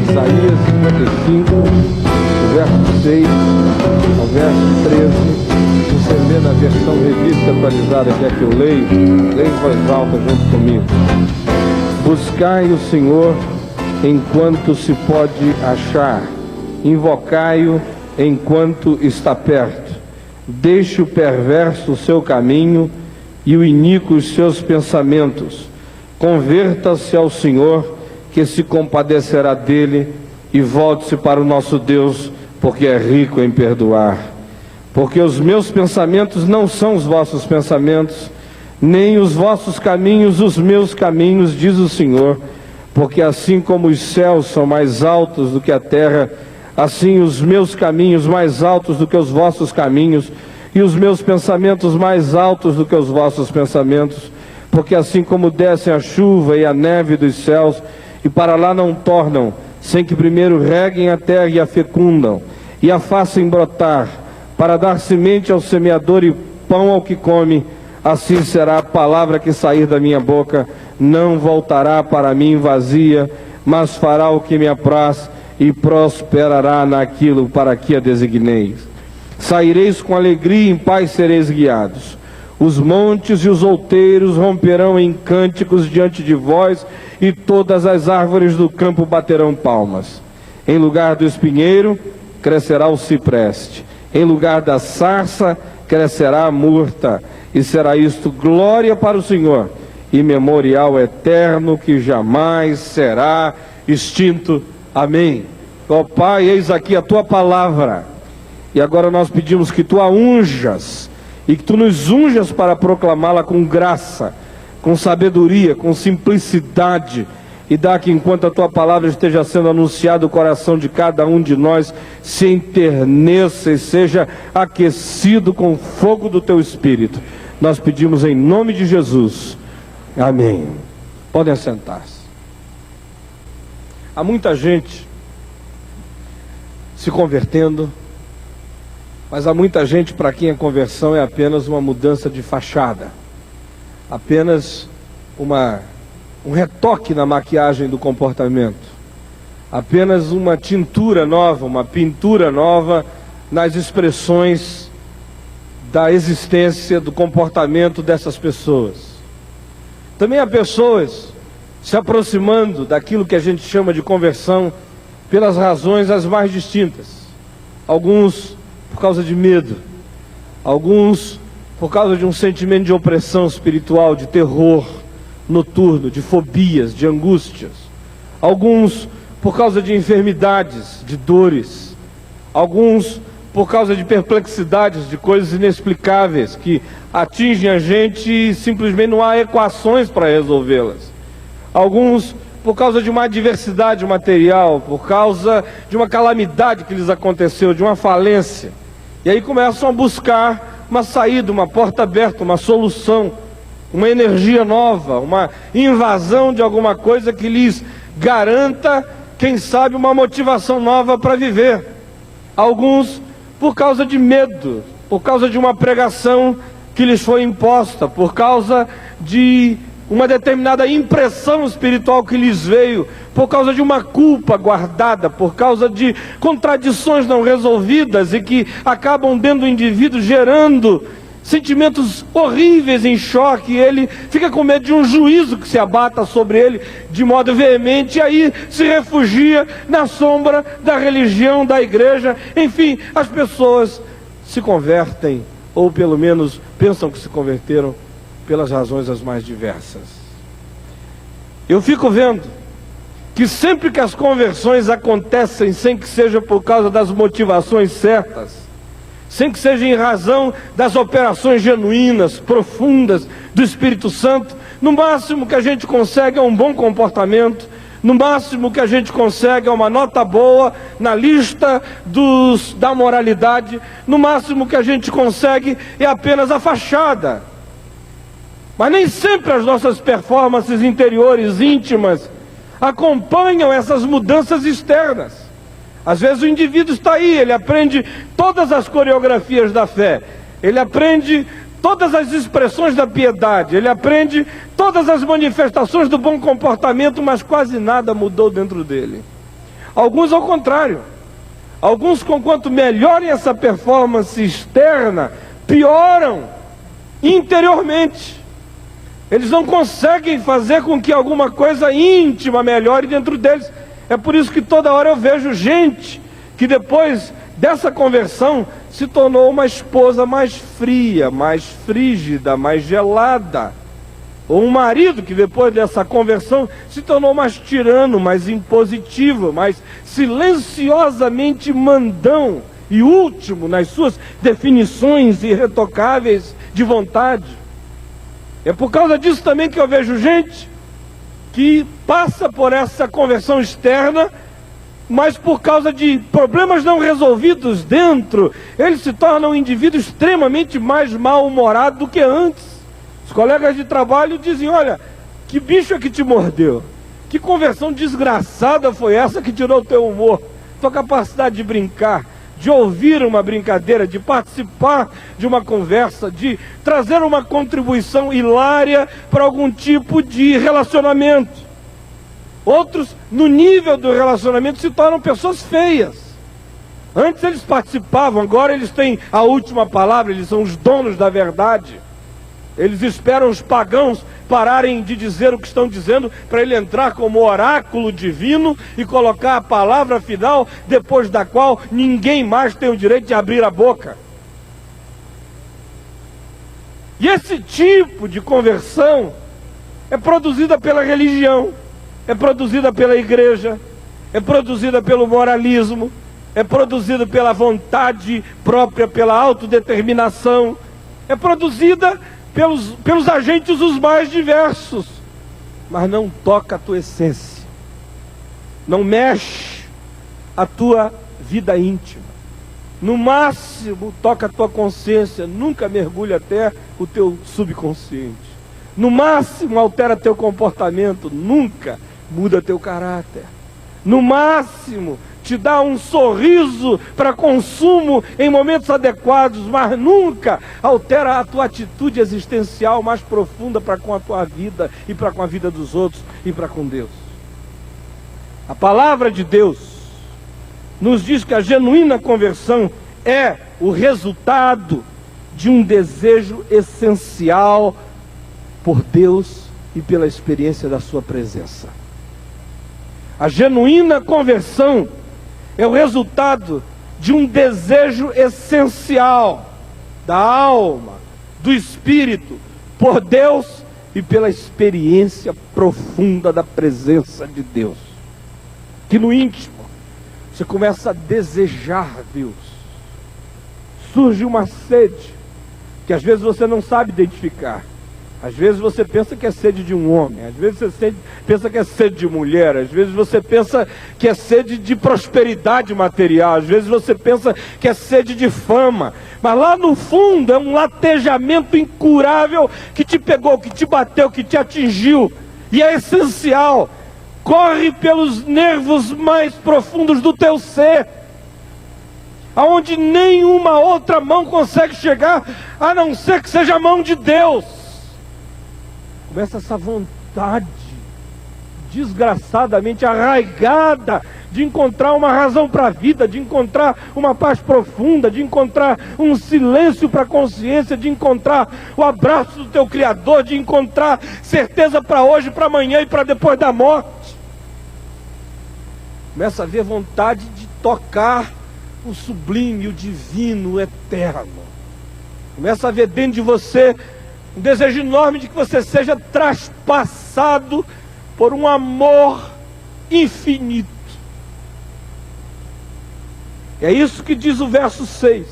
Isaías 55, do verso 6 ao verso 13. Você vê na versão revista atualizada, que é que eu leio em voz alta junto comigo. Buscai o Senhor enquanto se pode achar, invocai-o enquanto está perto. Deixe o perverso o seu caminho e o iníquo os seus pensamentos. Converta-se ao Senhor, que se compadecerá dele, e volte-se para o nosso Deus, porque é rico em perdoar. Porque os meus pensamentos não são os vossos pensamentos, nem os vossos caminhos os meus caminhos, diz o Senhor. Porque assim como os céus são mais altos do que a terra, assim os meus caminhos mais altos do que os vossos caminhos, e os meus pensamentos mais altos do que os vossos pensamentos. Porque assim como descem a chuva e a neve dos céus, e para lá não tornam, sem que primeiro reguem a terra e a fecundam, e a façam brotar, para dar semente ao semeador e pão ao que come, assim será a palavra que sair da minha boca, não voltará para mim vazia, mas fará o que me apraz, e prosperará naquilo para que a designeis. Saireis com alegria e em paz sereis guiados. Os montes e os outeiros romperão em cânticos diante de vós, e todas as árvores do campo baterão palmas. Em lugar do espinheiro, crescerá o cipreste. Em lugar da sarça, crescerá a murta. E será isto glória para o Senhor, e memorial eterno que jamais será extinto. Amém. Ó Pai, eis aqui a tua palavra. E agora nós pedimos que tu a unjas, e que tu nos unjas para proclamá-la com graça, com sabedoria, com simplicidade, e dá que enquanto a tua palavra esteja sendo anunciada, o coração de cada um de nós se enterneça e seja aquecido com o fogo do teu Espírito. Nós pedimos em nome de Jesus. Amém. Podem assentar-se. Há muita gente se convertendo, mas há muita gente para quem a conversão é apenas uma mudança de fachada, apenas um retoque na maquiagem do comportamento, apenas uma tintura nova, uma pintura nova nas expressões da existência, do comportamento dessas pessoas. Também há pessoas se aproximando daquilo que a gente chama de conversão pelas razões as mais distintas. Alguns por causa de medo, alguns por causa de um sentimento de opressão espiritual, de terror noturno, de fobias, de angústias. Alguns por causa de enfermidades, de dores. Alguns por causa de perplexidades, de coisas inexplicáveis que atingem a gente e simplesmente não há equações para resolvê-las. Alguns por causa de uma adversidade material, por causa de uma calamidade que lhes aconteceu, de uma falência. E aí começam a buscar uma saída, uma porta aberta, uma solução, uma energia nova, uma invasão de alguma coisa que lhes garanta, quem sabe, uma motivação nova para viver. Alguns por causa de medo, por causa de uma pregação que lhes foi imposta, por causa de uma determinada impressão espiritual que lhes veio, por causa de uma culpa guardada, por causa de contradições não resolvidas e que acabam dentro do indivíduo gerando sentimentos horríveis em choque. E ele fica com medo de um juízo que se abata sobre ele de modo veemente, e aí se refugia na sombra da religião, da igreja. Enfim, as pessoas se convertem, ou pelo menos pensam que se converteram, pelas razões as mais diversas. Eu fico vendo que sempre que as conversões acontecem sem que seja por causa das motivações certas, sem que seja em razão das operações genuínas, profundas do Espírito Santo, no máximo que a gente consegue é um bom comportamento, no máximo que a gente consegue é uma nota boa na lista da moralidade, no máximo que a gente consegue é apenas a fachada. Mas nem sempre as nossas performances interiores, íntimas, acompanham essas mudanças externas. Às vezes o indivíduo está aí, ele aprende todas as coreografias da fé, ele aprende todas as expressões da piedade, ele aprende todas as manifestações do bom comportamento, mas quase nada mudou dentro dele. Alguns ao contrário, alguns, conquanto melhorem essa performance externa, pioram interiormente. Eles não conseguem fazer com que alguma coisa íntima melhore dentro deles. É por isso que toda hora eu vejo gente que depois dessa conversão se tornou uma esposa mais fria, mais frígida, mais gelada. Ou um marido que depois dessa conversão se tornou mais tirano, mais impositivo, mais silenciosamente mandão e último nas suas definições irretocáveis de vontade. É por causa disso também que eu vejo gente que passa por essa conversão externa, mas por causa de problemas não resolvidos dentro, ele se torna um indivíduo extremamente mais mal-humorado do que antes. Os colegas de trabalho dizem: olha, que bicho é que te mordeu? Que conversão desgraçada foi essa que tirou o teu humor, tua capacidade de brincar, de ouvir uma brincadeira, de participar de uma conversa, de trazer uma contribuição hilária para algum tipo de relacionamento. Outros, no nível do relacionamento, se tornam pessoas feias. Antes eles participavam, agora eles têm a última palavra, eles são os donos da verdade. Eles esperam os pagãos pararem de dizer o que estão dizendo para ele entrar como oráculo divino e colocar a palavra final, depois da qual ninguém mais tem o direito de abrir a boca. E esse tipo de conversão é produzida pela religião, é produzida pela igreja, é produzida pelo moralismo, é produzida pela vontade própria, pela autodeterminação, é produzida pelos agentes os mais diversos, mas não toca a tua essência, não mexe a tua vida íntima, no máximo toca a tua consciência, nunca mergulha até o teu subconsciente, no máximo altera teu comportamento, nunca muda teu caráter, no máximo te dá um sorriso para consumo em momentos adequados, mas nunca altera a tua atitude existencial mais profunda para com a tua vida e para com a vida dos outros e para com Deus. A palavra de Deus nos diz que a genuína conversão é o resultado de um desejo essencial por Deus e pela experiência da sua presença. A genuína conversão é o resultado de um desejo essencial da alma, do espírito, por Deus e pela experiência profunda da presença de Deus. Que no íntimo você começa a desejar Deus. Surge uma sede que às vezes você não sabe identificar. Às vezes você pensa que é sede de um homem, às vezes você pensa que é sede de mulher, às vezes você pensa que é sede de prosperidade material, às vezes você pensa que é sede de fama, mas lá no fundo é um latejamento incurável que te pegou, que te bateu, que te atingiu, e é essencial, corre pelos nervos mais profundos do teu ser, aonde nenhuma outra mão consegue chegar, a não ser que seja a mão de Deus. Começa essa vontade desgraçadamente arraigada de encontrar uma razão para a vida, de encontrar uma paz profunda, de encontrar um silêncio para a consciência, de encontrar o abraço do teu Criador, de encontrar certeza para hoje, para amanhã e para depois da morte. Começa a ver vontade de tocar o sublime, o divino, o eterno. Começa a ver dentro de você um desejo enorme de que você seja traspassado por um amor infinito. É isso que diz o verso 6.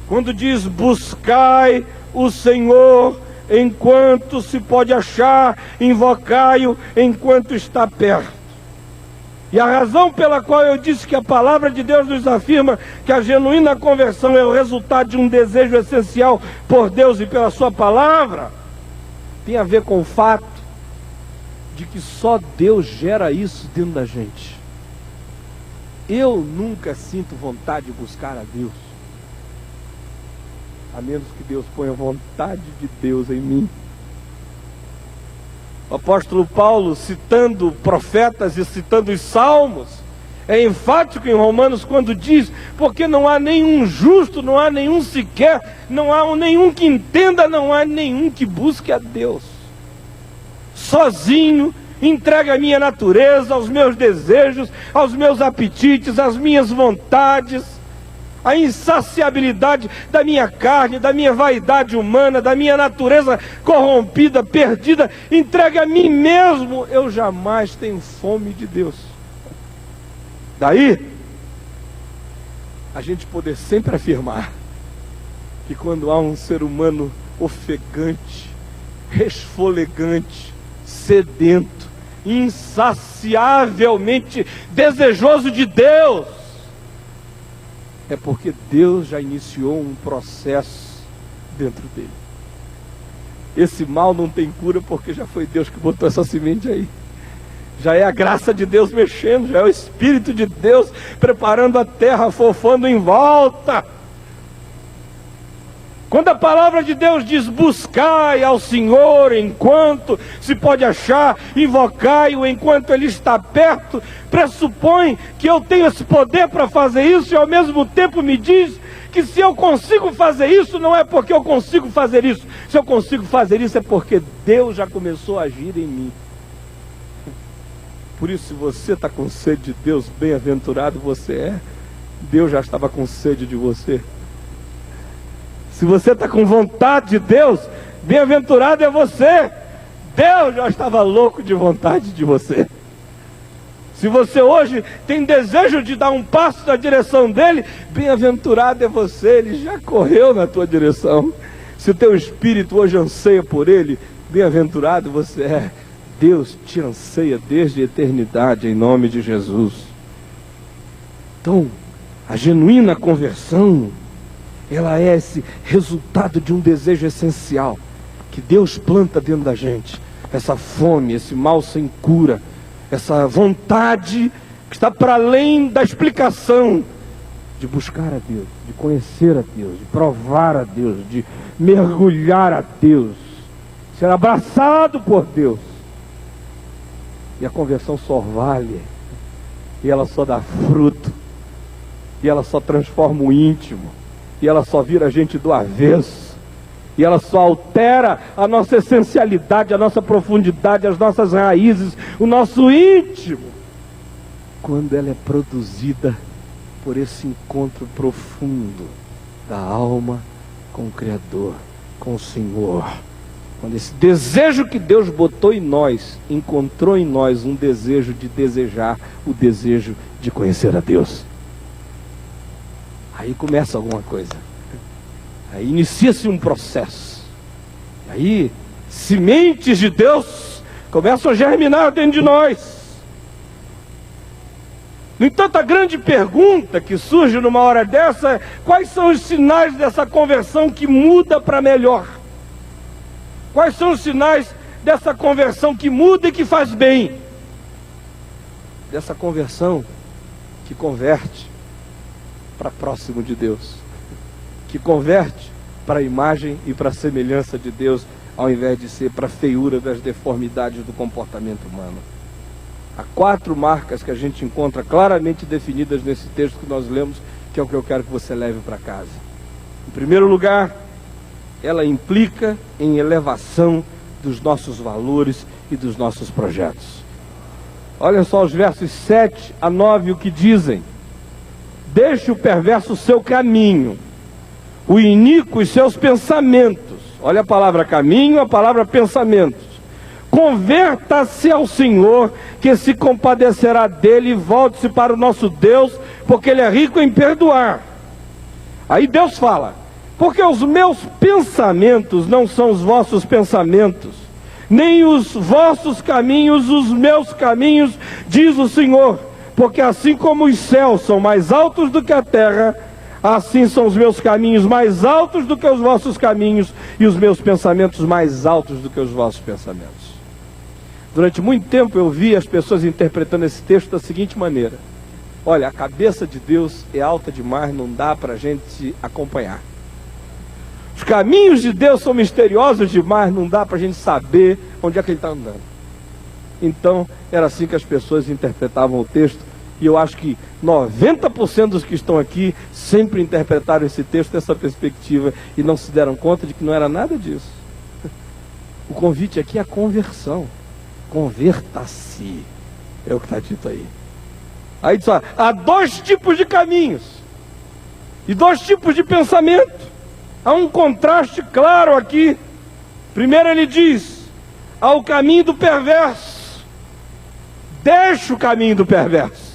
Quando diz: buscai o Senhor enquanto se pode achar, invocai-o enquanto está perto. E a razão pela qual eu disse que a palavra de Deus nos afirma que a genuína conversão é o resultado de um desejo essencial por Deus e pela sua palavra, tem a ver com o fato de que só Deus gera isso dentro da gente. Eu nunca sinto vontade de buscar a Deus. a menos que Deus ponha a vontade de Deus em mim. O apóstolo Paulo, citando profetas e citando os salmos, é enfático em Romanos quando diz: porque não há nenhum justo, não há nenhum sequer, não há nenhum que entenda, não há nenhum que busque a Deus. Sozinho, entregue a minha natureza, aos meus desejos, aos meus apetites, às minhas vontades, a insaciabilidade da minha carne, da minha vaidade humana, da minha natureza corrompida, perdida, entregue a mim mesmo, eu jamais tenho fome de Deus. Daí, a gente poder sempre afirmar que quando há um ser humano ofegante, resfolegante, sedento, insaciavelmente desejoso de Deus, é porque Deus já iniciou um processo dentro dele. Esse mal não tem cura porque já foi Deus que botou essa semente aí. Já é a graça de Deus mexendo, já é o Espírito de Deus preparando a terra, fofando em volta. Quando a palavra de Deus diz: buscai ao Senhor enquanto se pode achar, invocai-o enquanto Ele está perto, pressupõe que eu tenho esse poder para fazer isso, e ao mesmo tempo me diz que se eu consigo fazer isso, não é porque eu consigo fazer isso. Se eu consigo fazer isso, é porque Deus já começou a agir em mim. Por isso, se você está com sede de Deus, bem-aventurado você é. Deus já estava com sede de você. Se você está com vontade de Deus, bem-aventurado é você. Deus já estava louco de vontade de você. Se você hoje tem desejo de dar um passo na direção dele, bem-aventurado é você, ele já correu na tua direção. Se o teu espírito hoje anseia por ele, bem-aventurado você é. Deus te anseia desde a eternidade, em nome de Jesus. Então, a genuína conversão, ela é esse resultado de um desejo essencial que Deus planta dentro da gente. Essa fome, esse mal sem cura, essa vontade que está para além da explicação, de buscar a Deus, de conhecer a Deus, de provar a Deus, de mergulhar a Deus, ser abraçado por Deus. E a conversão só vale, e ela só dá fruto, e ela só transforma o íntimo, e ela só vira a gente do avesso, e ela só altera a nossa essencialidade, a nossa profundidade, as nossas raízes, o nosso íntimo, quando ela é produzida por esse encontro profundo da alma com o Criador, com o Senhor. Quando esse desejo que Deus botou em nós, encontrou em nós um desejo de desejar, o desejo de conhecer a Deus. Aí começa alguma coisa. Aí inicia-se um processo. Aí sementes de Deus começam a germinar dentro de nós. No entanto, a grande pergunta que surge numa hora dessa é: quais são os sinais dessa conversão que muda para melhor? Quais são os sinais dessa conversão que muda e que faz bem? Dessa conversão que converte para próximo de Deus, que converte para a imagem e para a semelhança de Deus, ao invés de ser para a feiura das deformidades do comportamento humano. Há 4 marcas que a gente encontra claramente definidas nesse texto que nós lemos, que é o que eu quero que você leve para casa. Em primeiro lugar, ela implica em elevação dos nossos valores e dos nossos projetos. Olha só os versos 7 a 9, o que dizem: deixe o perverso o seu caminho, o iníquo os seus pensamentos. Olha a palavra caminho, a palavra pensamentos. Converta-se ao Senhor, que se compadecerá dele, e volte-se para o nosso Deus, porque Ele é rico em perdoar. Aí Deus fala: porque os meus pensamentos não são os vossos pensamentos, nem os vossos caminhos os meus caminhos, diz o Senhor. Porque assim como os céus são mais altos do que a terra, assim são os meus caminhos mais altos do que os vossos caminhos, e os meus pensamentos mais altos do que os vossos pensamentos. Durante muito tempo eu vi as pessoas interpretando esse texto da seguinte maneira: olha, a cabeça de Deus é alta demais, não dá para a gente acompanhar. Os caminhos de Deus são misteriosos demais, não dá para a gente saber onde é que ele está andando. Então, era assim que as pessoas interpretavam o texto, e eu acho que 90% dos que estão aqui sempre interpretaram esse texto dessa perspectiva e não se deram conta de que não era nada disso. O convite aqui é a conversão. Converta-se, é o que está dito aí. Aí diz, ó, há dois tipos de caminhos e dois tipos de pensamento. Há um contraste claro aqui. Primeiro ele diz, há o caminho do perverso. Deixa o caminho do perverso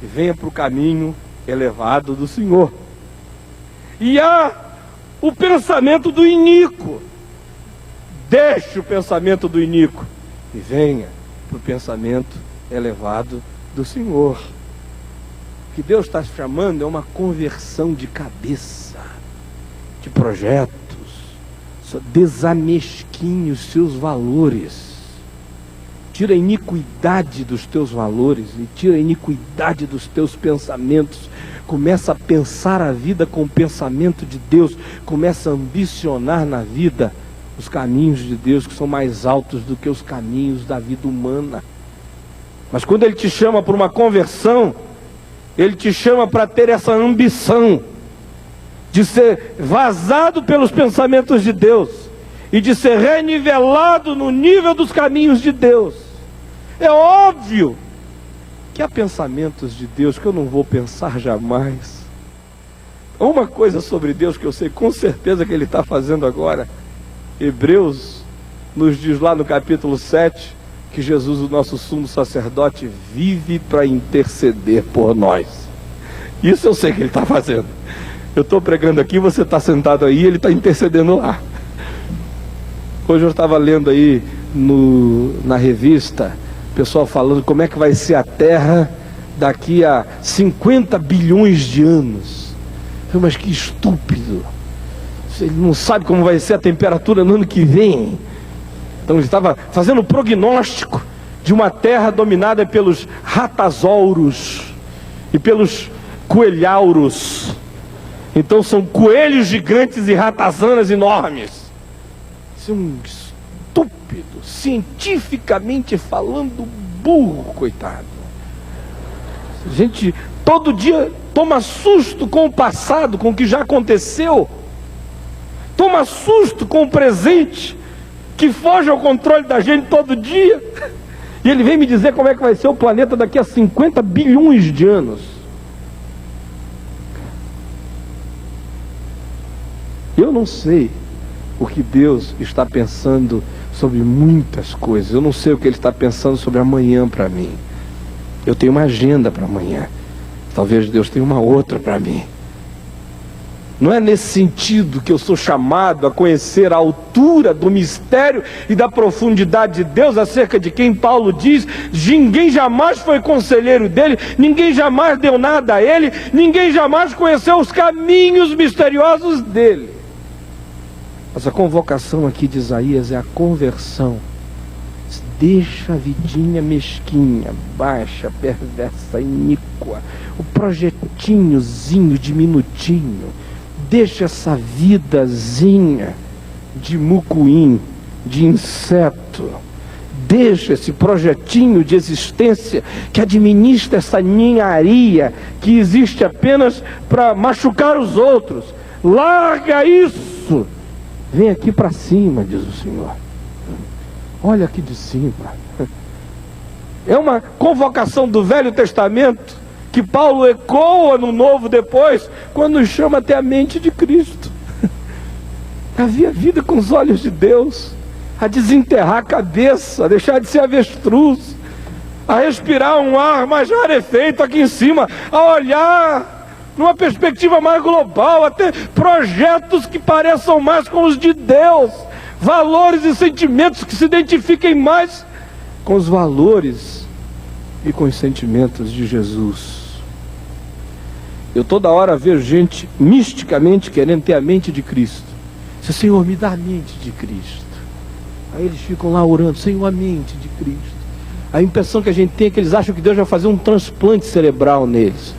e venha para o caminho elevado do Senhor. E há o pensamento do iníquo. Deixe o pensamento do iníquo e venha para o pensamento elevado do Senhor. O que Deus está chamando é uma conversão de cabeça, de projetos. Desamesquinhe os seus valores. Tira a iniquidade dos teus valores e tira a iniquidade dos teus pensamentos. Começa a pensar a vida com o pensamento de Deus. Começa a ambicionar na vida os caminhos de Deus, que são mais altos do que os caminhos da vida humana. Mas quando Ele te chama para uma conversão, Ele te chama para ter essa ambição de ser vazado pelos pensamentos de Deus e de ser renivelado no nível dos caminhos de Deus. É óbvio que há pensamentos de Deus que eu não vou pensar jamais. Uma coisa sobre Deus que eu sei com certeza que Ele está fazendo agora. Hebreus nos diz lá no capítulo 7 que Jesus, o nosso sumo sacerdote, vive para interceder por nós. Isso eu sei que Ele está fazendo. Eu estou pregando aqui, você está sentado aí, Ele está intercedendo lá. Hoje eu estava lendo aí na revista, o pessoal falando como é que vai ser a Terra daqui a 50 bilhões de anos. Mas que estúpido. Ele não sabe como vai ser a temperatura no ano que vem. Então ele estava fazendo um prognóstico de uma terra dominada pelos ratazouros e pelos coelhauros. Então são coelhos gigantes e ratazanas enormes. Isso é um estúpido, cientificamente falando, burro, coitado. A gente todo dia toma susto com o passado, com o que já aconteceu. Toma susto com o presente, que foge ao controle da gente todo dia. E ele vem me dizer como é que vai ser o planeta daqui a 50 bilhões de anos. Eu não sei o que Deus está pensando sobre muitas coisas. Eu não sei o que Ele está pensando sobre amanhã para mim. Eu tenho uma agenda para amanhã. Talvez Deus tenha uma outra para mim. Não é nesse sentido que eu sou chamado a conhecer a altura do mistério e da profundidade de Deus, acerca de quem Paulo diz: ninguém jamais foi conselheiro dele, ninguém jamais deu nada a ele, ninguém jamais conheceu os caminhos misteriosos dele. Mas a convocação aqui de Isaías é a conversão. Deixa a vidinha mesquinha, baixa, perversa, iníqua, o projetinhozinho diminutinho. Deixa essa vidazinha de mucuim, de inseto. Deixa esse projetinho de existência que administra essa ninharia que existe apenas para machucar os outros. Larga isso. Vem aqui para cima, diz o Senhor. Olha aqui de cima. É uma convocação do Velho Testamento que Paulo ecoa no Novo depois, quando nos chama até a mente de Cristo. A ver a vida com os olhos de Deus, a desenterrar a cabeça, a deixar de ser avestruz, a respirar um ar mais rarefeito aqui em cima, a olhar numa perspectiva mais global, a ter projetos que pareçam mais com os de Deus, valores e sentimentos que se identifiquem mais com os valores e com os sentimentos de Jesus. Eu toda hora vejo gente misticamente querendo ter a mente de Cristo. Diz: Senhor, me dá a mente de Cristo. Aí eles ficam lá orando: Senhor, a mente de Cristo. A impressão que a gente tem é que eles acham que Deus vai fazer um transplante cerebral neles,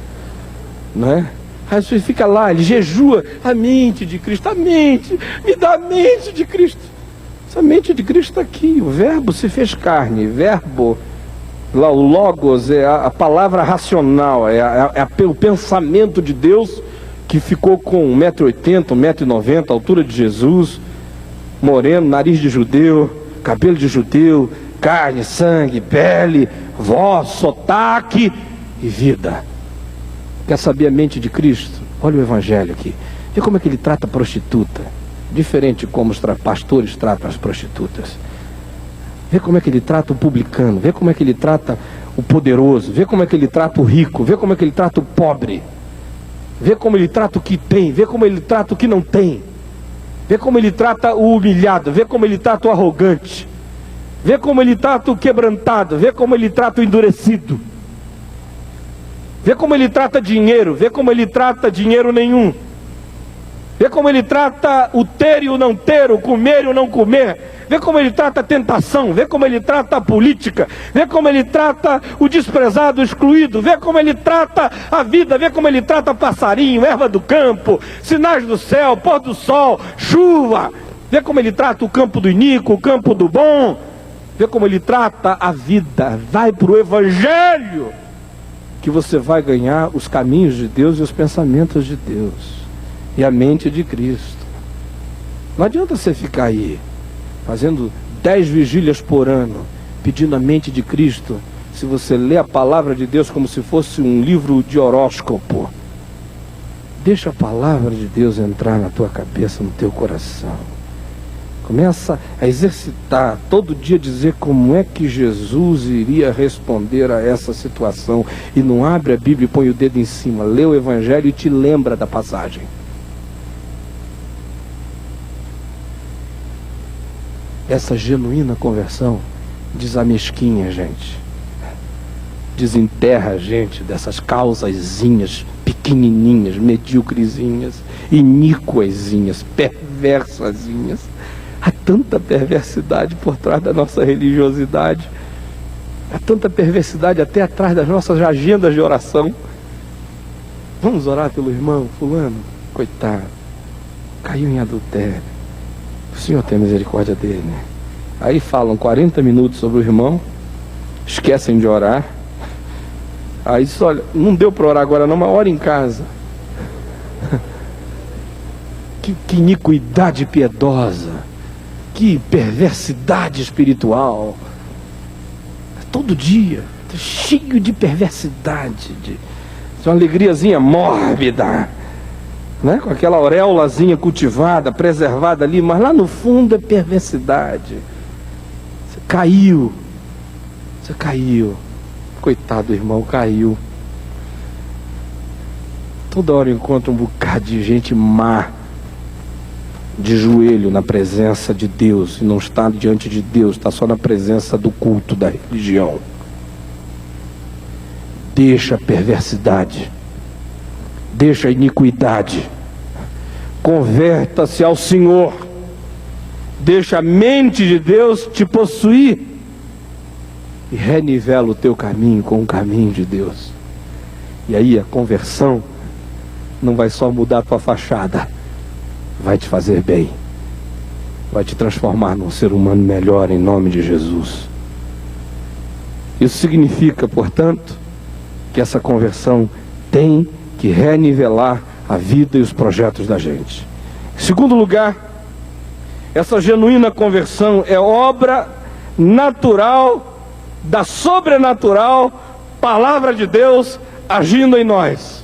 não é? Aí você fica lá, ele jejua a mente de Cristo, a mente, me dá a mente de Cristo. Essa mente de Cristo está aqui, o verbo se fez carne, verbo, lá o logos é a palavra racional, o pensamento de Deus que ficou com 1,80 m, 1,90 m, altura de Jesus, moreno, nariz de judeu, cabelo de judeu, carne, sangue, pele, voz, sotaque e vida. Quer saber a mente de Cristo? Olha o Evangelho aqui. Vê como é que ele trata a prostituta. Diferente de como os pastores tratam as prostitutas. Vê como é que ele trata o publicano. Vê como é que ele trata o poderoso. Vê como é que ele trata o rico. Vê como é que ele trata o pobre. Vê como ele trata o que tem. Vê como ele trata o que não tem. Vê como ele trata o humilhado. Vê como ele trata o arrogante. Vê como ele trata o quebrantado. Vê como ele trata o endurecido. Vê como ele trata dinheiro. Vê como ele trata dinheiro nenhum. Vê como ele trata o ter e o não ter, o comer e o não comer. Vê como ele trata a tentação. Vê como ele trata a política. Vê como ele trata o desprezado, o excluído. Vê como ele trata a vida. Vê como ele trata passarinho, erva do campo, sinais do céu, pôr do sol, chuva. Vê como ele trata o campo do iníquo, o campo do bom. Vê como ele trata a vida. Vai para o Evangelho, que você vai ganhar os caminhos de Deus e os pensamentos de Deus e a mente de Cristo. Não adianta você ficar aí fazendo 10 vigílias por ano pedindo a mente de Cristo, se você lê a palavra de Deus como se fosse um livro de horóscopo. Deixa a palavra de Deus entrar na tua cabeça, no teu coração. Começa a exercitar, todo dia dizer como é que Jesus iria responder a essa situação. E não abre a Bíblia e põe o dedo em cima. Lê o Evangelho e te lembra da passagem. Essa genuína conversão desamesquinha a gente. Desenterra a gente dessas causazinhas pequenininhas, medíocrezinhas, iníquazinhas, perversazinhas. Há tanta perversidade por trás da nossa religiosidade. Há tanta perversidade até atrás das nossas agendas de oração. Vamos orar pelo irmão fulano? Coitado, caiu em adultério. O Senhor tem misericórdia dele, né? Aí falam 40 minutos sobre o irmão, esquecem de orar. Aí diz, olha, não deu para orar agora não, mas ora em casa. Que iniquidade piedosa. Que perversidade espiritual. Todo dia, cheio de perversidade, de uma alegriazinha mórbida, né? Com aquela auréolazinha cultivada, preservada ali, mas lá no fundo é perversidade. Você caiu, coitado do irmão, caiu. Toda hora eu encontro um bocado de gente má, de joelho na presença de Deus, e não está diante de Deus, está só na presença do culto, da religião. Deixa a perversidade, deixa a iniquidade, converta-se ao Senhor, deixa a mente de Deus te possuir e renivela o teu caminho com o caminho de Deus. E aí a conversão não vai só mudar a tua fachada, vai te fazer bem, vai te transformar num ser humano melhor em nome de Jesus. Isso significa, portanto, que essa conversão tem que renivelar a vida e os projetos da gente. Em segundo lugar, essa genuína conversão é obra natural da sobrenatural palavra de Deus agindo em nós.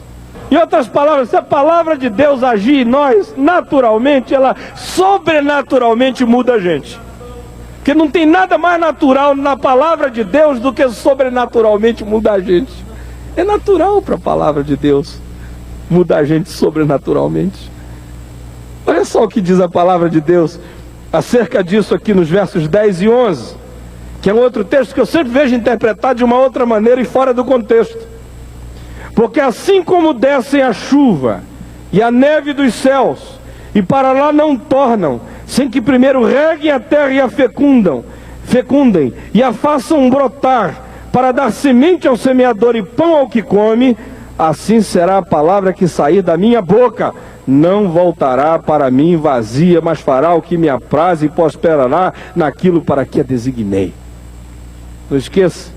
Em outras palavras, se a palavra de Deus agir em nós, naturalmente, ela sobrenaturalmente muda a gente. Porque não tem nada mais natural na palavra de Deus do que sobrenaturalmente mudar a gente. É natural para a palavra de Deus mudar a gente sobrenaturalmente. Olha só o que diz a palavra de Deus acerca disso aqui nos versos 10 e 11, que é um outro texto que eu sempre vejo interpretado de uma outra maneira e fora do contexto. Porque assim como descem a chuva e a neve dos céus, e para lá não tornam, sem que primeiro reguem a terra e a fecundem, e a façam brotar, para dar semente ao semeador e pão ao que come, assim será a palavra que sair da minha boca. Não voltará para mim vazia, mas fará o que me apraz e prosperará naquilo para que a designei. Não esqueça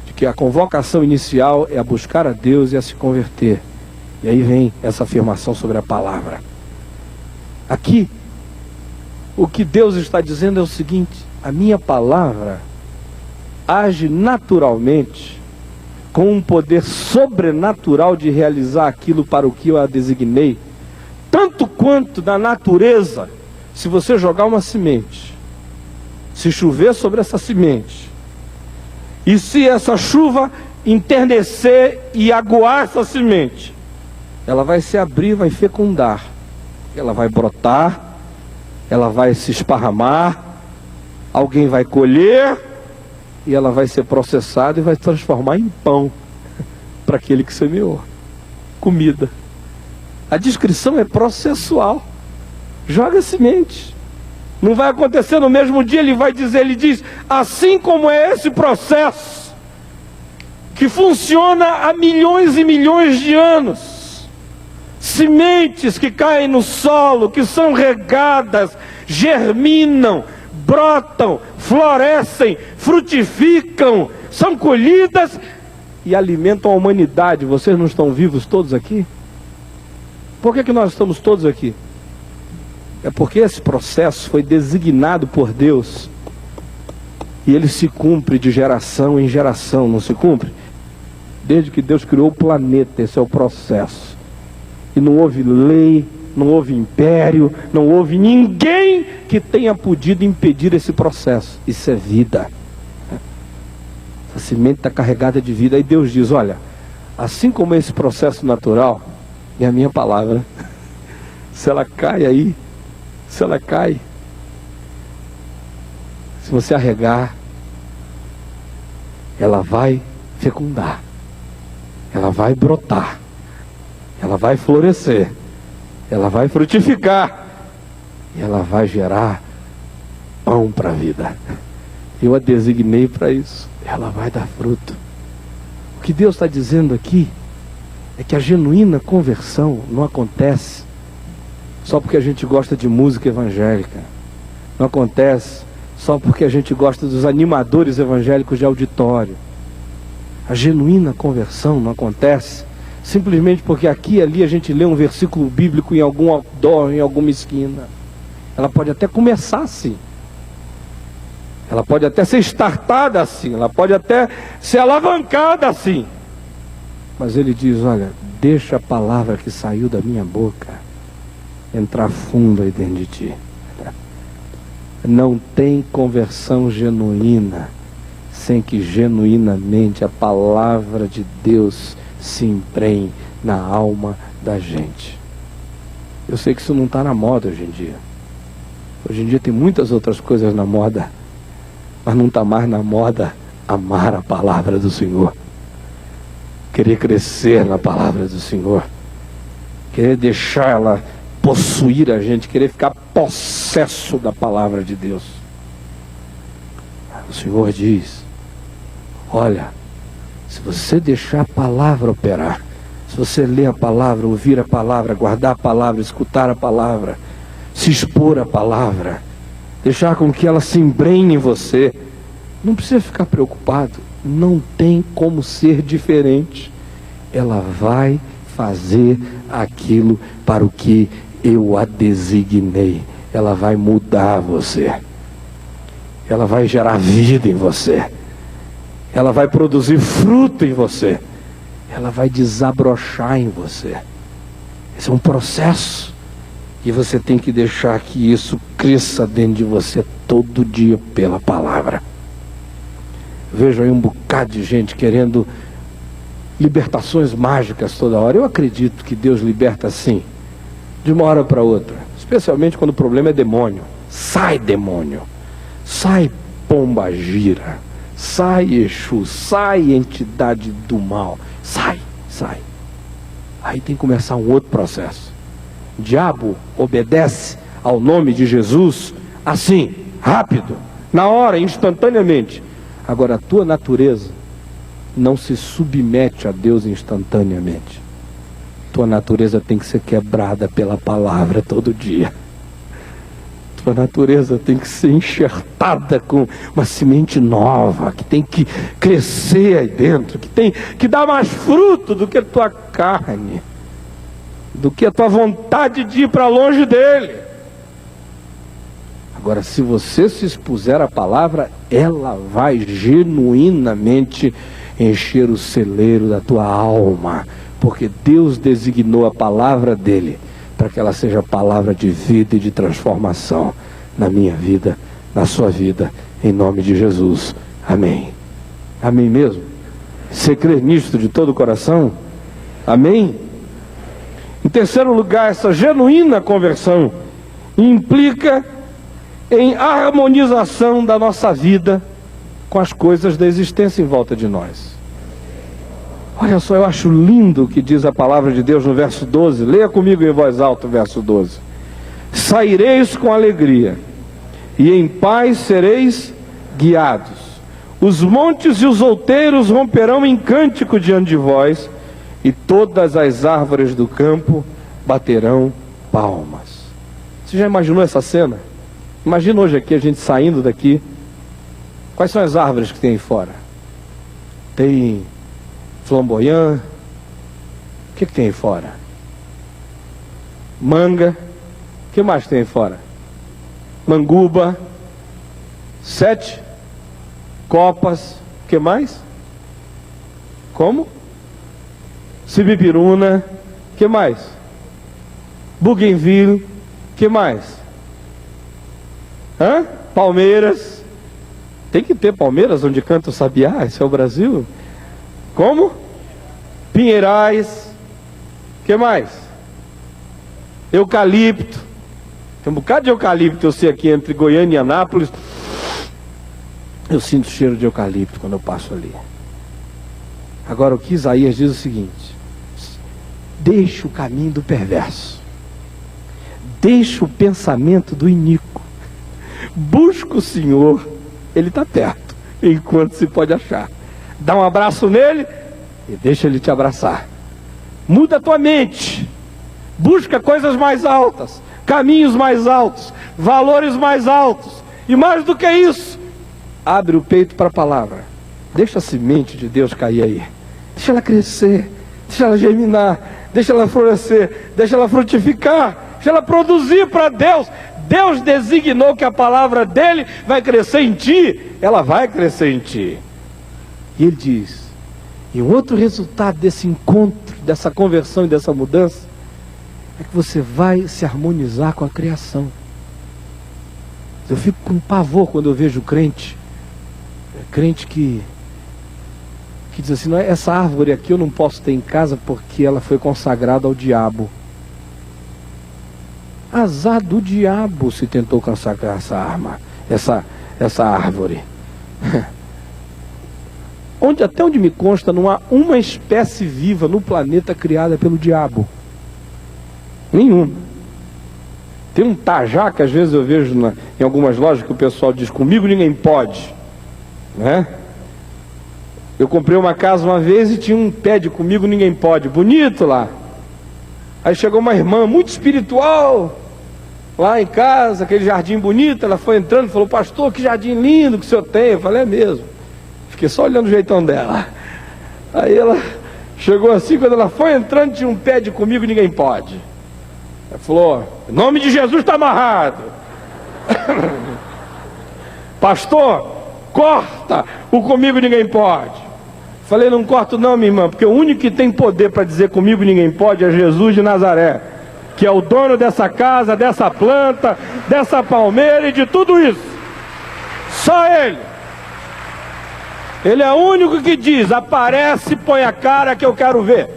de que a convocação inicial é a buscar a Deus e a se converter. E aí vem essa afirmação sobre a palavra. Aqui, o que Deus está dizendo é o seguinte: a minha palavra age naturalmente, com um poder sobrenatural de realizar aquilo para o que eu a designei, tanto quanto na natureza. Se você jogar uma semente, se chover sobre essa semente, e se essa chuva enternecer e aguar essa semente, ela vai se abrir, vai fecundar, ela vai brotar, ela vai se esparramar, alguém vai colher, e ela vai ser processada e vai se transformar em pão para aquele que semeou, comida. A descrição é processual. Joga semente, não vai acontecer no mesmo dia. Ele diz, assim como é esse processo que funciona há milhões e milhões de anos, sementes que caem no solo, que são regadas, germinam, brotam, florescem, frutificam, são colhidas e alimentam a humanidade. Vocês não estão vivos todos aqui? Por que nós estamos todos aqui? É porque esse processo foi designado por Deus e ele se cumpre de geração em geração, não se cumpre? Desde que Deus criou o planeta, esse é o processo. E não houve lei, não houve império, não houve ninguém que tenha podido impedir esse processo. Isso é vida. Essa semente está carregada de vida. Aí Deus diz, olha, assim como esse processo natural, é a minha palavra. Se ela cai aí, se ela cai, se você arregar, ela vai fecundar, ela vai brotar, ela vai florescer, ela vai frutificar, e ela vai gerar pão para a vida. Eu a designei para isso. Ela vai dar fruto. O que Deus está dizendo aqui é que a genuína conversão não acontece só porque a gente gosta de música evangélica. Não acontece só porque a gente gosta dos animadores evangélicos de auditório. A genuína conversão não acontece simplesmente porque aqui e ali a gente lê um versículo bíblico em algum outdoor, em alguma esquina. Ela pode até começar assim. Ela pode até ser startada assim. Ela pode até ser alavancada assim. Mas ele diz, olha, deixa a palavra que saiu da minha boca entrar fundo aí dentro de ti. Não tem conversão genuína sem que genuinamente a palavra de Deus se emprenhe na alma da gente. Eu sei que isso não está na moda hoje em dia. Hoje em dia tem muitas outras coisas na moda, mas não está mais na moda amar a palavra do Senhor, querer crescer na palavra do Senhor, querer deixar ela possuir a gente, querer ficar possesso da palavra de Deus. O Senhor diz, olha, se você deixar a palavra operar, se você ler a palavra, ouvir a palavra, guardar a palavra, escutar a palavra, se expor à palavra, deixar com que ela se embrenhe em você, não precisa ficar preocupado, não tem como ser diferente. Ela vai fazer aquilo para o que eu a designei. Ela vai mudar você, ela vai gerar vida em você, ela vai produzir fruto em você, ela vai desabrochar em você. Esse é um processo e você tem que deixar que isso cresça dentro de você todo dia pela palavra. Vejo aí um bocado de gente querendo libertações mágicas toda hora. Eu acredito que Deus liberta assim, de uma hora para outra, especialmente quando o problema é demônio. Sai demônio, sai pombagira, sai Exu, sai entidade do mal, sai. Aí tem que começar um outro processo. O diabo obedece ao nome de Jesus assim, rápido, na hora, instantaneamente. Agora a tua natureza não se submete a Deus instantaneamente. Tua natureza tem que ser quebrada pela palavra todo dia. Tua natureza tem que ser enxertada com uma semente nova, que tem que crescer aí dentro, que tem que dar mais fruto do que a tua carne, do que a tua vontade de ir para longe dele. Agora, se você se expuser à palavra, ela vai genuinamente encher o celeiro da tua alma, porque Deus designou a palavra dele para que ela seja palavra de vida e de transformação na minha vida, na sua vida, em nome de Jesus. Amém. Amém mesmo? Você crê nisto de todo o coração? Amém? Em terceiro lugar, essa genuína conversão implica em harmonização da nossa vida com as coisas da existência em volta de nós. Olha só, eu acho lindo o que diz a palavra de Deus no verso 12. Leia comigo em voz alta o verso 12. Saireis com alegria, e em paz sereis guiados. Os montes e os outeiros romperão em cântico diante de vós, e todas as árvores do campo baterão palmas. Você já imaginou essa cena? Imagina hoje aqui, a gente saindo daqui. Quais são as árvores que tem aí fora? Tem flamboyant. O que tem aí fora? Manga. O que mais tem aí fora? Manguba. 7 copas. O que mais? Como? Sibipiruna. O que mais? Bougainville. O que mais? Palmeiras. Tem que ter palmeiras onde canta o sabiá. Esse é o Brasil. Como? Pinheirais. O que mais? Eucalipto. Tem um bocado de eucalipto. Eu sei aqui entre Goiânia e Anápolis. Eu sinto cheiro de eucalipto quando eu passo ali. Agora o que Isaías diz é o seguinte: deixa o caminho do perverso, deixa o pensamento do iníquo, busca o Senhor, Ele está perto, enquanto se pode achar. Dá um abraço nele e deixa Ele te abraçar. Muda a tua mente, busca coisas mais altas, caminhos mais altos, valores mais altos, e mais do que isso, abre o peito para a palavra. Deixa a semente de Deus cair aí, deixa ela crescer, deixa ela germinar, deixa ela florescer, deixa ela frutificar, deixa ela produzir para Deus. Deus designou que a palavra dele vai crescer em ti, ela vai crescer em ti. E ele diz, e um outro resultado desse encontro, dessa conversão e dessa mudança, é que você vai se harmonizar com a criação. Eu fico com pavor quando eu vejo crente que diz assim, não, essa árvore aqui eu não posso ter em casa porque ela foi consagrada ao diabo. Azar do diabo se tentou consagrar essa árvore. Até onde me consta, não há uma espécie viva no planeta criada pelo diabo. Nenhuma. Tem um tajá que às vezes eu vejo em algumas lojas que o pessoal diz, comigo ninguém pode, né? Eu comprei uma casa uma vez e tinha um pé de comigo ninguém pode, bonito lá. Aí chegou uma irmã muito espiritual lá em casa, aquele jardim bonito. Ela foi entrando e falou, pastor, que jardim lindo que o senhor tem. Eu falei, é mesmo. Fiquei só olhando o jeitão dela. Aí ela chegou assim, quando ela foi entrando, tinha um pé de comigo ninguém pode. Ela falou, em nome de Jesus está amarrado. Pastor, corta o comigo ninguém pode. Falei, não corto não, minha irmã, porque o único que tem poder para dizer comigo ninguém pode é Jesus de Nazaré, que é o dono dessa casa, dessa planta, dessa palmeira e de tudo isso. Só Ele. Ele é o único que diz, aparece, põe a cara que eu quero ver.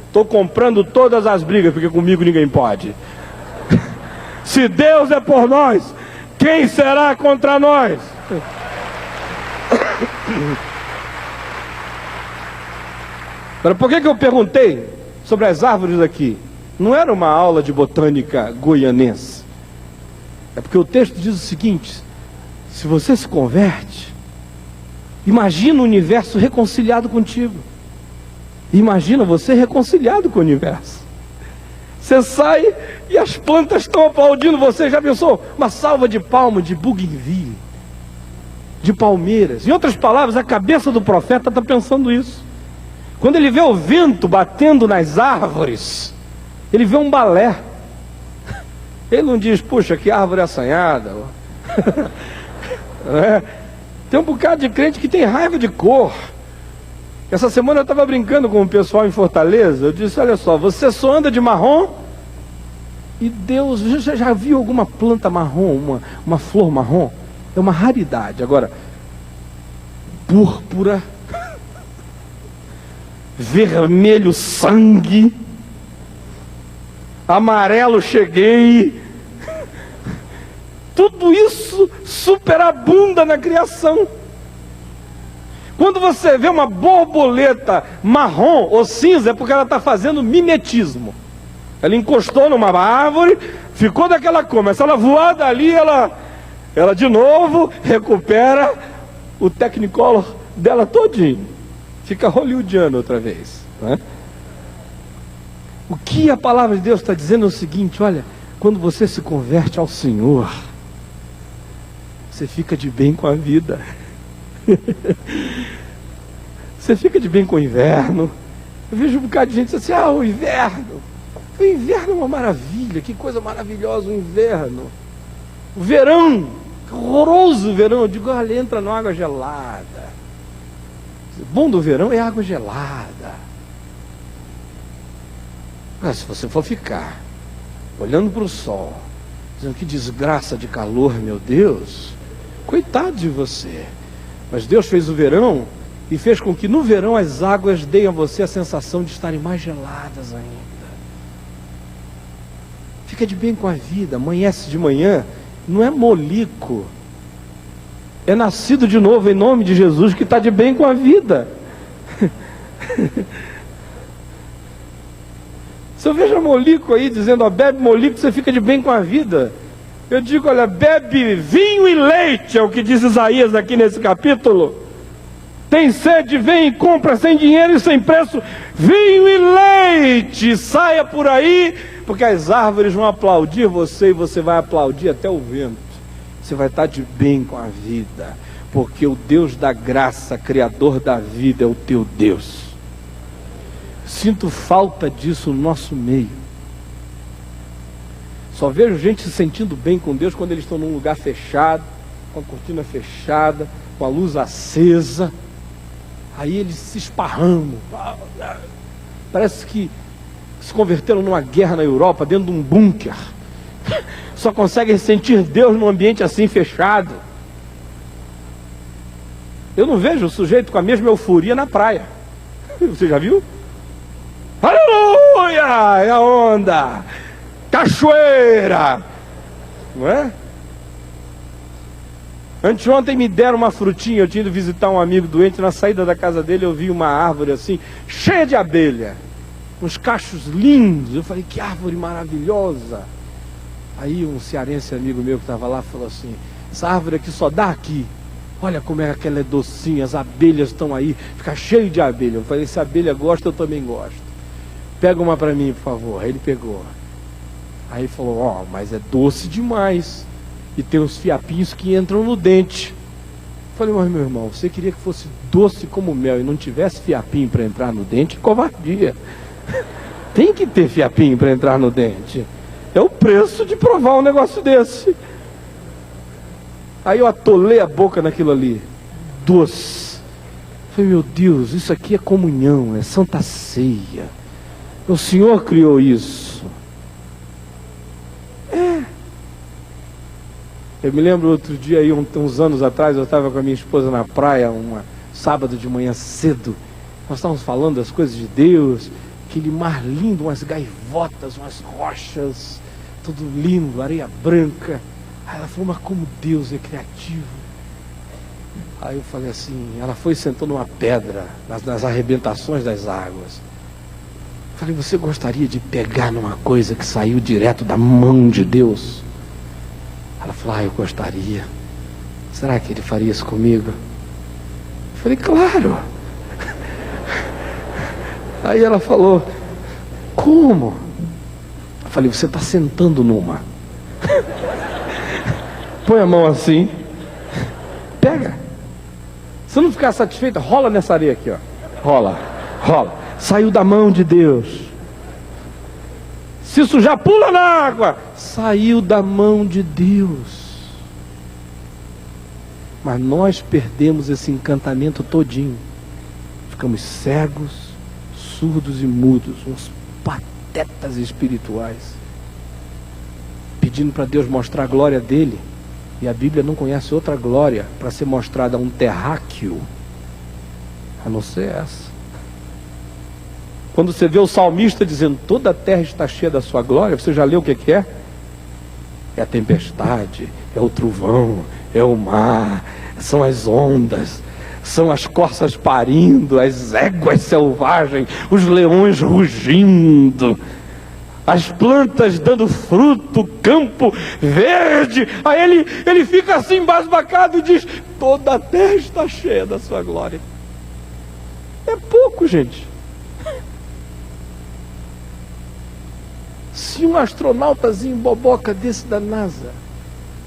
Estou comprando todas as brigas, porque comigo ninguém pode. Se Deus é por nós, quem será contra nós? Agora, por que eu perguntei sobre as árvores aqui? Não era uma aula de botânica goianense. É porque o texto diz o seguinte, se você se converte, imagina o universo reconciliado contigo. Imagina você reconciliado com o universo. Você sai e as plantas estão aplaudindo você. Já pensou? Uma salva de palmas de bougainville, de palmeiras. Em outras palavras, a cabeça do profeta está pensando isso. Quando ele vê o vento batendo nas árvores, ele vê um balé. Ele não diz, puxa, que árvore assanhada. Tem um bocado de crente que tem raiva de cor. Essa semana eu estava brincando com o pessoal em Fortaleza. Eu disse, olha só, você só anda de marrom? E Deus, você já viu alguma planta marrom, uma flor marrom? É uma raridade. Agora, púrpura, vermelho sangue, amarelo cheguei, tudo isso superabunda na criação. Quando você vê uma borboleta marrom ou cinza, é porque ela está fazendo mimetismo. Ela encostou numa árvore, ficou daquela cor, mas se ela voar dali, ela de novo recupera o Technicolor dela todinho. Fica hollywoodiano outra vez, né? O que a palavra de Deus está dizendo é o seguinte, olha, quando você se converte ao Senhor, você fica de bem com a vida. Você fica de bem com o inverno. Eu vejo um bocado de gente assim, o inverno. O inverno é uma maravilha, que coisa maravilhosa o inverno. O verão, que horroroso o verão. Eu digo, olha, entra na água gelada. O bom do verão é água gelada. Mas se você for ficar olhando para o sol, dizendo que desgraça de calor, meu Deus, coitado de você. Mas Deus fez o verão e fez com que no verão as águas deem a você a sensação de estarem mais geladas ainda. Fica de bem com a vida, amanhece de manhã, não é molico, é nascido de novo em nome de Jesus que está de bem com a vida. Se eu vejo molico aí dizendo, bebe molico, você fica de bem com a vida. Eu digo, olha, bebe vinho e leite, é o que diz Isaías aqui nesse capítulo. Tem sede, vem e compra sem dinheiro e sem preço, vinho e leite. Saia por aí, porque as árvores vão aplaudir você e você vai aplaudir até o vento. Você vai estar de bem com a vida, porque o Deus da graça, Criador da vida, é o teu Deus. Sinto falta disso no nosso meio. Só vejo gente se sentindo bem com Deus quando eles estão num lugar fechado, com a cortina fechada, com a luz acesa. Aí eles se esparramam. Parece que se converteram numa guerra na Europa, dentro de um bunker. Só conseguem sentir Deus num ambiente assim fechado. Eu não vejo o sujeito com a mesma euforia na praia. Você já viu? Aleluia! É a onda! Cachoeira! Não é? Anteontem me deram uma frutinha. Eu tinha ido visitar um amigo doente. Na saída da casa dele eu vi uma árvore assim, cheia de abelha, uns cachos lindos. Eu falei, que árvore maravilhosa. Aí um cearense amigo meu que estava lá falou assim, essa árvore aqui só dá aqui. Olha como é que ela é docinha, as abelhas estão aí, fica cheio de abelha. Eu falei, se a abelha gosta, eu também gosto. Pega uma para mim, por favor. Aí ele pegou. Aí ele falou, mas é doce demais. E tem uns fiapinhos que entram no dente. Eu falei, mas meu irmão, você queria que fosse doce como mel e não tivesse fiapinho para entrar no dente? Covardia. Tem que ter fiapinho para entrar no dente. É o preço de provar um negócio desse. Aí eu atolei a boca naquilo ali. Doce. Eu falei, meu Deus, isso aqui é comunhão, é Santa Ceia. O Senhor criou isso. Eu me lembro outro dia aí, uns anos atrás, eu estava com a minha esposa na praia, sábado de manhã cedo. Nós estávamos falando das coisas de Deus, aquele mar lindo, umas gaivotas, umas rochas, tudo lindo, areia branca. Aí ela falou, mas como Deus é criativo. Aí eu falei assim, ela foi e sentou numa pedra, nas arrebentações das águas. Eu falei, você gostaria de pegar numa coisa que saiu direto da mão de Deus? Ela falou, eu gostaria. Será que ele faria isso comigo? Eu falei, claro. Aí ela falou, como? Eu Eu falei, você está sentando numa. Põe a mão assim, pega. Se não ficar satisfeito, rola nessa areia aqui, ó. Rola, rola. Saiu da mão de Deus. Se sujar, pula na água. Saiu da mão de Deus. Mas nós perdemos esse encantamento todinho. Ficamos cegos, surdos e mudos, uns patetas espirituais, pedindo para Deus mostrar a glória dele. E a Bíblia não conhece outra glória para ser mostrada a um terráqueo, a não ser essa. Quando você vê o salmista dizendo, toda a terra está cheia da sua glória, você já leu o que é? É a tempestade, é o trovão, é o mar, são as ondas, são as corças parindo, as éguas selvagens, os leões rugindo, as plantas dando fruto, campo verde. Aí ele fica assim embasbacado e diz, toda a terra está cheia da sua glória. É pouco, gente. Se um astronautazinho boboca desse da NASA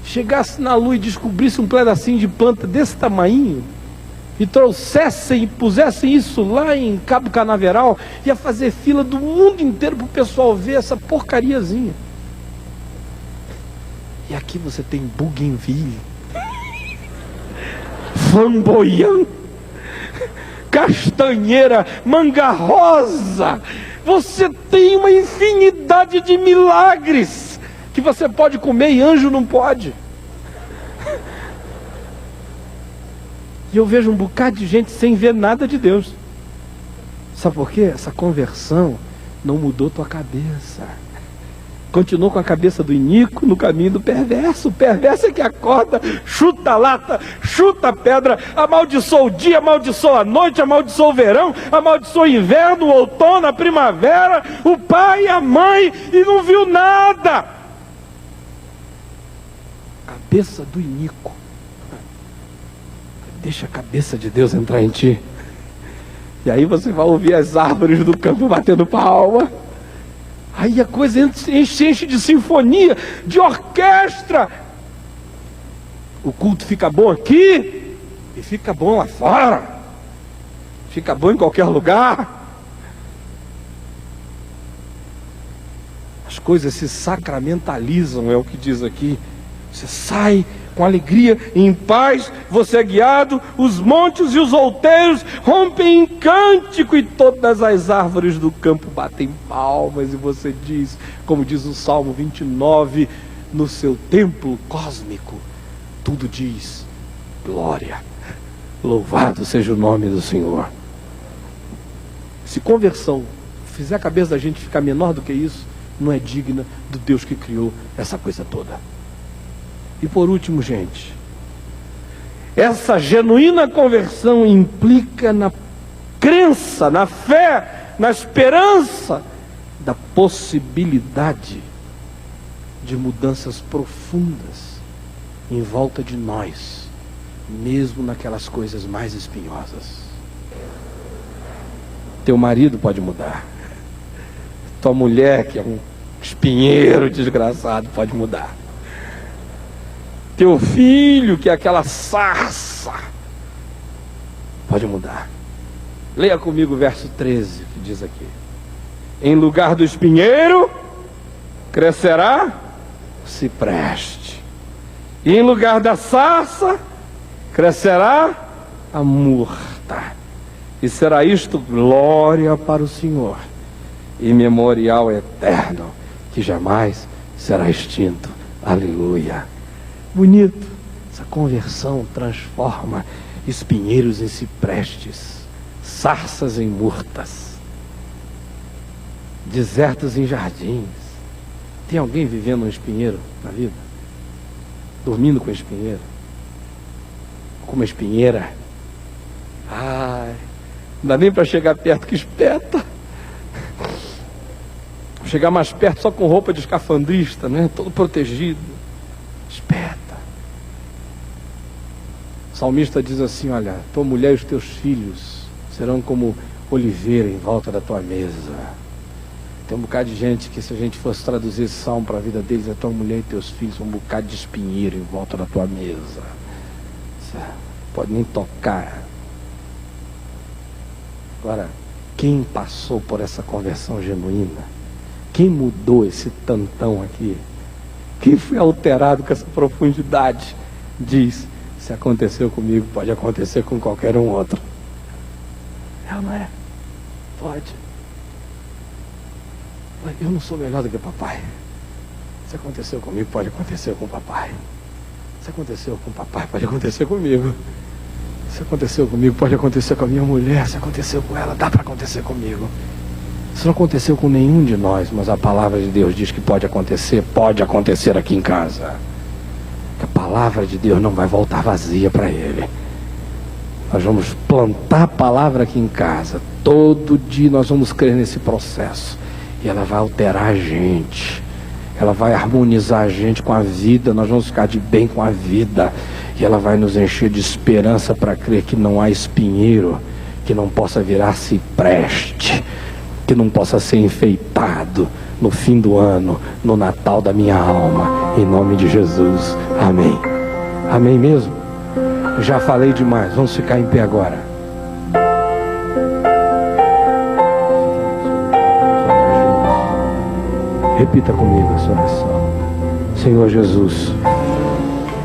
chegasse na Lua e descobrisse um pedacinho de planta desse tamanho e trouxessem e pusessem isso lá em Cabo Canaveral, ia fazer fila do mundo inteiro para o pessoal ver essa porcariazinha. E aqui você tem bougainville, flamboyant, castanheira, manga rosa. Você tem uma infinidade de milagres que você pode comer e anjo não pode. E eu vejo um bocado de gente sem ver nada de Deus. Sabe por quê? Essa conversão não mudou tua cabeça. Continuou com a cabeça do iníquo no caminho do perverso. O perverso é que acorda, chuta a lata, chuta a pedra, amaldiçoa o dia, amaldiçoa a noite, amaldiçoa o verão, amaldiçoa o inverno, o outono, a primavera, o pai, a mãe, e não viu nada. Cabeça do iníquo. Deixa a cabeça de Deus entrar em ti. E aí você vai ouvir as árvores do campo batendo palma. Aí a coisa enche de sinfonia, de orquestra. O culto fica bom aqui e fica bom lá fora. Fica bom em qualquer lugar. As coisas se sacramentalizam, é o que diz aqui. Você sai com alegria e em paz, você é guiado, os montes e os outeiros rompem em cântico e todas as árvores do campo batem palmas, e você diz, como diz o Salmo 29, no seu templo cósmico, tudo diz, glória, louvado seja o nome do Senhor. Se conversão fizer a cabeça da gente ficar menor do que isso, não é digna do Deus que criou essa coisa toda. E por último, gente, essa genuína conversão implica na crença, na fé, na esperança da possibilidade de mudanças profundas em volta de nós, mesmo naquelas coisas mais espinhosas. Teu marido pode mudar, tua mulher, que é um espinheiro desgraçado, pode mudar. Teu filho, que é aquela sarça, pode mudar. Leia comigo o verso 13, que diz aqui: em lugar do espinheiro, crescerá o cipreste. E em lugar da sarça, crescerá a murta. E será isto glória para o Senhor, e memorial eterno, que jamais será extinto. Aleluia. Bonito. Essa conversão transforma espinheiros em ciprestes, sarças em murtas, desertos em jardins. Tem alguém vivendo um espinheiro na vida? Dormindo com um espinheiro? Com uma espinheira? Ai, não dá nem para chegar perto que espeta. Chegar mais perto só com roupa de escafandrista, né? Todo protegido. Espeta. O salmista diz assim: olha, tua mulher e os teus filhos serão como oliveira em volta da tua mesa. Tem um bocado de gente que, se a gente fosse traduzir esse salmo para a vida deles, é tua mulher e teus filhos, um bocado de espinheiro em volta da tua mesa. Você pode nem tocar. Agora, quem passou por essa conversão genuína? Quem mudou esse tantão aqui? Quem foi alterado com essa profundidade? Diz, se aconteceu comigo, pode acontecer com qualquer um outro. É ou não é? Pode. Eu não sou melhor do que papai. Se aconteceu comigo, pode acontecer com o papai. Se aconteceu com o papai, pode acontecer comigo. Se aconteceu comigo, pode acontecer com a minha mulher. Se aconteceu com ela, dá para acontecer comigo. Isso não aconteceu com nenhum de nós, mas a palavra de Deus diz que pode acontecer aqui em casa. Que a palavra de Deus não vai voltar vazia para Ele. Nós vamos plantar a palavra aqui em casa. Todo dia nós vamos crer nesse processo. E ela vai alterar a gente. Ela vai harmonizar a gente com a vida. Nós vamos ficar de bem com a vida. E ela vai nos encher de esperança para crer que não há espinheiro que não possa virar cipreste, que não possa ser enfeitado no fim do ano, no Natal da minha alma. Em nome de Jesus. Amém. Amém mesmo? Já falei demais. Vamos ficar em pé agora. Repita comigo a sua oração. Senhor Jesus,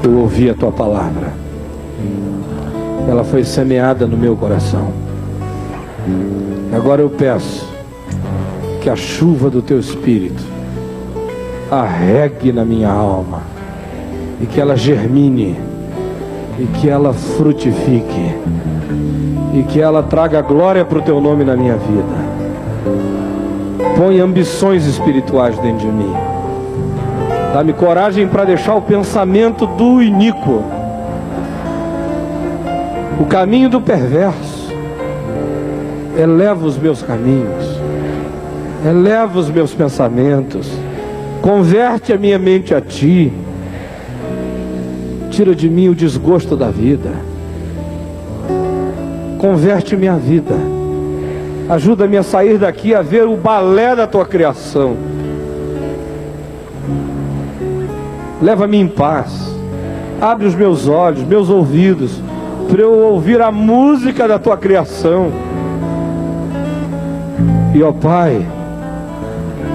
eu ouvi a tua palavra. Ela foi semeada no meu coração. Agora eu peço que a chuva do teu Espírito arregue na minha alma e que ela germine e que ela frutifique e que ela traga glória para o teu nome na minha vida. Põe ambições espirituais dentro de mim. Dá-me coragem para deixar o pensamento do iníquo, o caminho do perverso. Eleva os meus caminhos, eleva os meus pensamentos, converte a minha mente a ti, tira de mim o desgosto da vida, converte minha vida. Ajuda-me a sair daqui a ver o balé da tua criação. Leva-me em paz. Abre os meus olhos, meus ouvidos, para eu ouvir a música da tua criação. E ó Pai,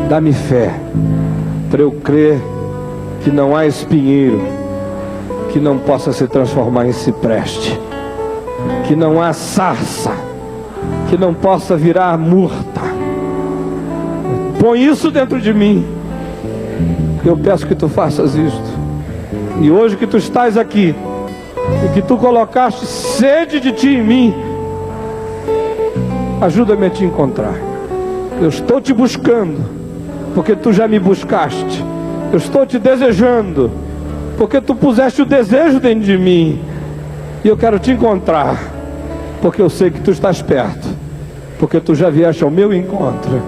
dá-me fé para eu crer que não há espinheiro que não possa se transformar em cipreste, que não há sarça que não possa virar murta. Põe isso dentro de mim. Eu peço que tu faças isto. E hoje que tu estás aqui e que tu colocaste sede de ti em mim, ajuda-me a te encontrar. Eu estou te buscando porque tu já me buscaste. Eu estou te desejando porque tu puseste o desejo dentro de mim. E eu quero te encontrar porque eu sei que tu estás perto, porque tu já vieste ao meu encontro.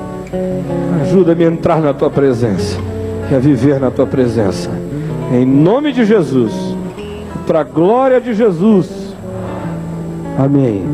Ajuda-me a entrar na tua presença e a viver na tua presença. Em nome de Jesus, para a glória de Jesus. Amém.